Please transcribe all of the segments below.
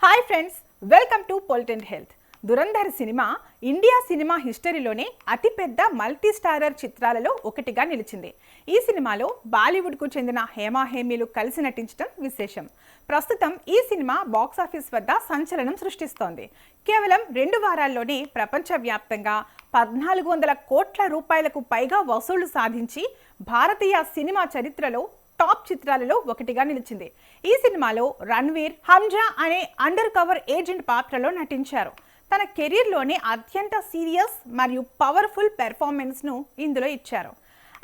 Hi friends, welcome to పొలిటెంట్ health. Dhurandhar cinema India cinema హిస్టరీలోనే అతిపెద్ద మల్టీ స్టారర్ చిత్రాలలో ఒకటిగా నిలిచింది. ఈ సినిమాలో బాలీవుడ్కు చెందిన హేమాహేమీలు కలిసి నటించడం విశేషం. ప్రస్తుతం ఈ సినిమా బాక్సాఫీస్ వద్ద సంచలనం సృష్టిస్తోంది. కేవలం 2 వారాల్లోనే ప్రపంచవ్యాప్తంగా 1400 కోట్ల రూపాయలకు పైగా వసూళ్లు సాధించి భారతీయ సినిమా చరిత్రలో టాప్ చిత్రాలలో ఒకటిగా నిలిచింది. ఈ సినిమాలో రణ్వీర్ హంజా అనే అండర్ కవర్ ఏజెంట్ పాత్రలో నటించారు. తన కెరీర్లోనే అత్యంత సీరియస్ మరియు పవర్ఫుల్ పెర్ఫార్మెన్స్ను ఇందులో ఇచ్చారు.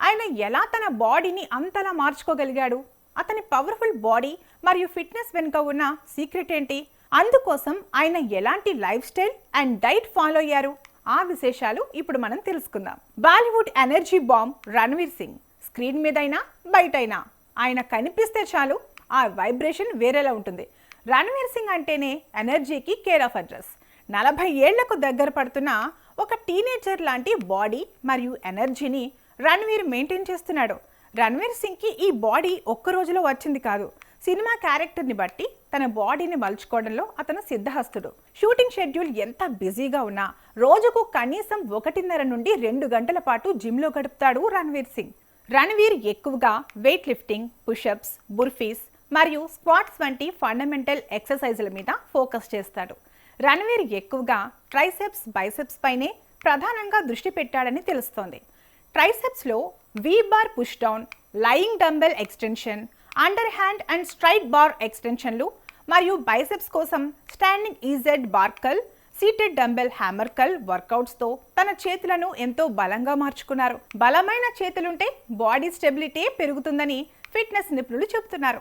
ఆయన ఎలా తన బాడీని అంతలా మార్చుకోగలిగాడు? అతని పవర్ఫుల్ బాడీ మరియు ఫిట్నెస్ వెనుక ఉన్న సీక్రెట్ ఏంటి? అందుకోసం ఆయన ఎలాంటి life style and diet follow అయ్యారు? ఆ విశేషాలు ఇప్పుడు మనం తెలుసుకుందాం. Bollywood energy bomb Ranveer Singh screen మీదైనా బయటైనా ఆయన కనిపిస్తే చాలు, ఆ వైబ్రేషన్ వేరేలా ఉంటుంది. రణ్వీర్ సింగ్ అంటేనే ఎనర్జీకి కేర్ ఆఫ్ అడ్రస్. 40 ఏళ్లకు దగ్గర పడుతున్న ఒక టీనేజర్ లాంటి బాడీ మరియు ఎనర్జీని రణ్వీర్ మెయింటైన్ చేస్తున్నాడు. రణ్వీర్ సింగ్కి ఈ బాడీ ఒక్క రోజులో వచ్చింది కాదు. సినిమా క్యారెక్టర్ని బట్టి తన బాడీని మలుచుకోవడంలో అతను సిద్ధహస్తుడు. షూటింగ్ షెడ్యూల్ ఎంత బిజీగా ఉన్నా రోజుకు కనీసం 1.5 నుండి 2 గంటల పాటు జిమ్లో గడుపుతాడు రణ్వీర్ సింగ్. రణ్వీర్ ఎక్కువగా వెయిట్ లిఫ్టింగ్, పుషప్స్, బుర్ఫీస్ మరియు స్క్వాట్స్ వంటి ఫండమెంటల్ ఎక్సర్సైజుల మీద ఫోకస్ చేస్తాడు. రణ్వీర్ ఎక్కువగా ట్రైసెప్స్, బైసెప్స్ పైనే ప్రధానంగా దృష్టి పెట్టాడని తెలుస్తోంది. ట్రైసెప్స్లో V bar push down, lying dumbbell extension, under hand and straight bar ఎక్స్టెన్షన్లు మరియు బైసెప్స్ కోసం standing EZ bar curl, seated dumbbell hammer curl వర్కౌట్స్తో తన చేతులను ఎంతో బలంగా మార్చుకున్నారు. బలమైన చేతులుంటే బాడీ స్టెబిలిటీ పెరుగుతుందని ఫిట్నెస్ నిపుణులు చెబుతున్నారు.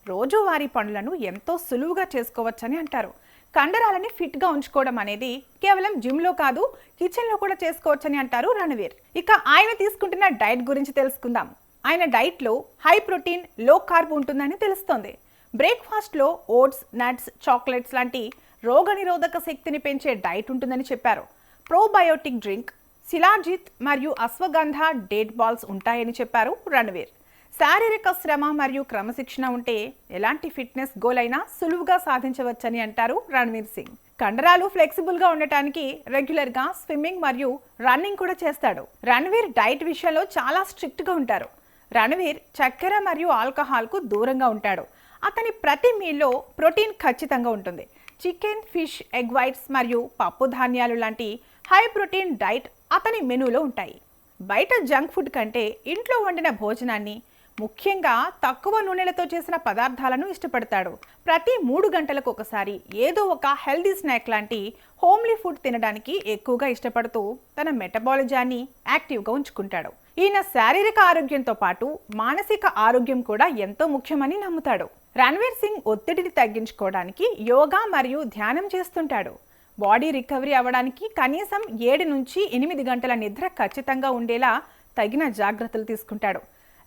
రోజువారీ పనులను ఎంతో సులువుగా చేసుకోవచ్చని అంటారు. కండరాలని ఫిట్గా ఉంచుకోవడం అనేది కేవలం జిమ్లో కాదు, కిచెన్లో కూడా చేసుకోవచ్చని అంటారు రణ్వీర్. ఇక ఆయన తీసుకుంటున్న డైట్ గురించి తెలుసుకుందాం. ఆయన డైట్లో హై ప్రోటీన్, లో కార్బ్ ఉంటుందని తెలుస్తోంది. బ్రేక్ఫాస్ట్లో ఓట్స్, నట్స్, చాక్లెట్స్ లాంటి రోగనిరోధక శక్తిని పెంచే డైట్ ఉంటుందని చెప్పారు. ప్రోబయోటిక్ డ్రింక్, శిలాజిత్ మరియు అశ్వగంధ డేట్ బాల్స్ ఉంటాయని చెప్పారు రణ్వీర్. శారీరక శ్రమ మరియు క్రమశిక్షణ ఉంటే ఎలాంటి ఫిట్నెస్ గోల్ అయినా సులువుగా సాధించవచ్చని అంటారు రణ్వీర్ సింగ్. కండరాలు ఫ్లెక్సిబుల్గా ఉండటానికి రెగ్యులర్గా స్విమ్మింగ్ మరియు రన్నింగ్ కూడా చేస్తాడు. రణ్వీర్ డైట్ విషయంలో చాలా స్ట్రిక్ట్గా ఉంటారు. రణ్వీర్ చక్కెర మరియు ఆల్కహాల్కు దూరంగా ఉంటాడు. అతని ప్రతి మీల్లో ప్రోటీన్ ఖచ్చితంగా ఉంటుంది. చికెన్, ఫిష్, ఎగ్ వైట్స్ మరియు పప్పు ధాన్యాలు లాంటి హై ప్రోటీన్ డైట్ అతని మెనూలో ఉంటాయి. బయట జంక్ ఫుడ్ కంటే ఇంట్లో వండిన భోజనాన్ని, ముఖ్యంగా తక్కువ నూనెలతో చేసిన పదార్థాలను ఇష్టపడతాడు. ప్రతి 3 గంటలకు ఒకసారి ఏదో ఒక హెల్దీ స్నాక్ లాంటి హోమ్లీ ఫుడ్ తినడానికి ఎక్కువగా ఇష్టపడుతూ తన మెటబాలిజాన్ని యాక్టివ్గా ఉంచుకుంటాడు. ఈయన శారీరక ఆరోగ్యంతో పాటు మానసిక ఆరోగ్యం కూడా ఎంతో ముఖ్యమని నమ్ముతాడు. రణ్వీర్ సింగ్ ఒత్తిడిని తగ్గించుకోవడానికి యోగా మరియు ధ్యానం చేస్తుంటాడు. బాడీ రికవరీ అవ్వడానికి కనీసం 7 నుంచి 8 గంటల నిద్ర ఖచ్చితంగా ఉండేలా తగిన జాగ్రత్తలు తీసుకుంటాడు.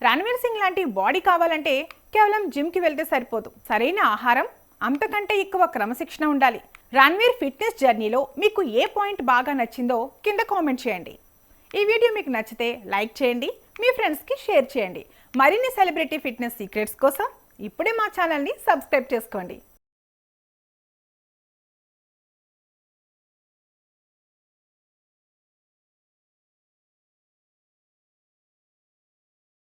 రణ్వీర్ సింగ్ లాంటి బాడీ కావాలంటే కేవలం జిమ్కి వెళ్తే సరిపోదు. సరైన ఆహారం, అంతకంటే ఎక్కువ క్రమశిక్షణ ఉండాలి. రణ్వీర్ ఫిట్నెస్ జర్నీలో మీకు ఏ పాయింట్ బాగా నచ్చిందో కింద కామెంట్ చేయండి. ఈ వీడియో మీకు నచ్చితే లైక్ చేయండి, మీ ఫ్రెండ్స్కి షేర్ చేయండి. మరిన్ని సెలబ్రిటీ ఫిట్నెస్ సీక్రెట్స్ కోసం ఇప్పుడే మా ఛానల్ని సబ్స్క్రైబ్ చేసుకోండి.